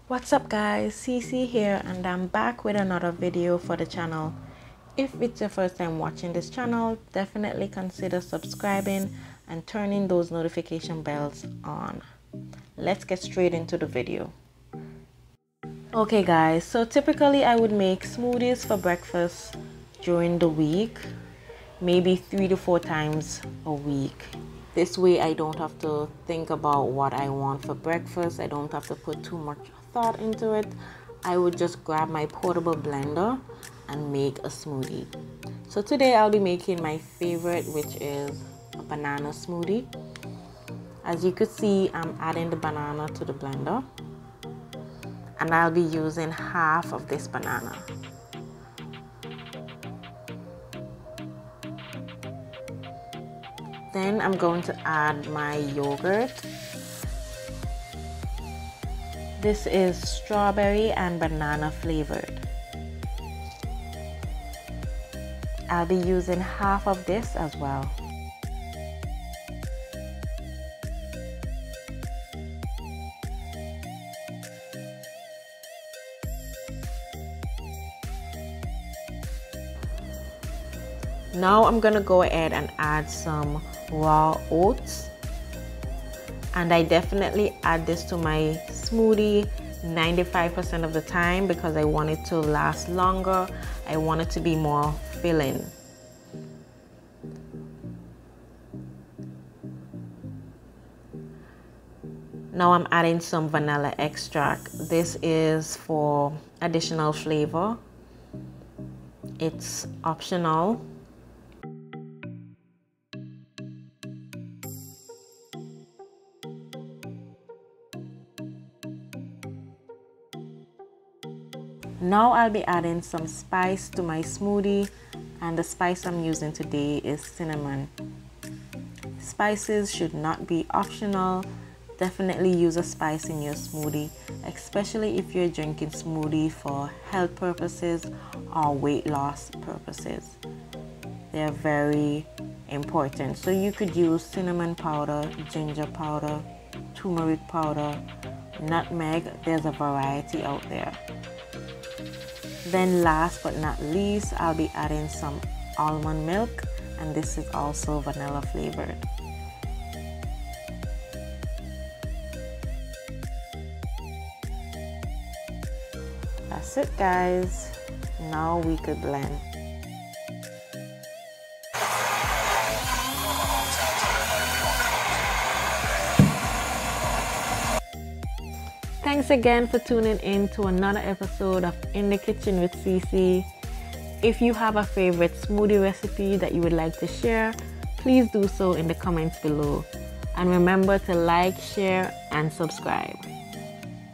What's up guys, Cece here, and I'm back with another video for the channel. If it's your first time watching this channel, definitely consider subscribing and turning those notification bells on. Let's get straight into the video. Okay guys, so typically I would make smoothies for breakfast during the week, maybe 3 to 4 times a week. This way I don't have to think about what I want for breakfast. I don't have to put too much thought into it. I would just grab my portable blender and make a smoothie. So today I'll be making my favorite, which is a banana smoothie. As you could see, I'm adding the banana to the blender, and I'll be using half of this banana. Then I'm going to add my yogurt. This is strawberry and banana flavored. I'll be using half of this as well. Now I'm gonna go ahead and add some raw oats, and I definitely add this to my smoothie 95% of the time because I want it to last longer. I want it to be more filling. Now I'm adding some vanilla extract. This is for additional flavor. It's optional. Now I'll be adding some spice to my smoothie, and the spice I'm using today is cinnamon. Spices should not be optional. Definitely use a spice in your smoothie, especially if you're drinking smoothie for health purposes or weight loss purposes. They're very important. So you could use cinnamon powder, ginger powder, turmeric powder, nutmeg. There's a variety out there. Then last but not least, I'll be adding some almond milk, and this is also vanilla flavored. That's it guys. Now we could blend. Thanks again for tuning in to another episode of In the Kitchen with Cece. If you have a favorite smoothie recipe that you would like to share, please do so in the comments below. And remember to like, share, and subscribe.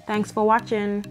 Thanks for watching.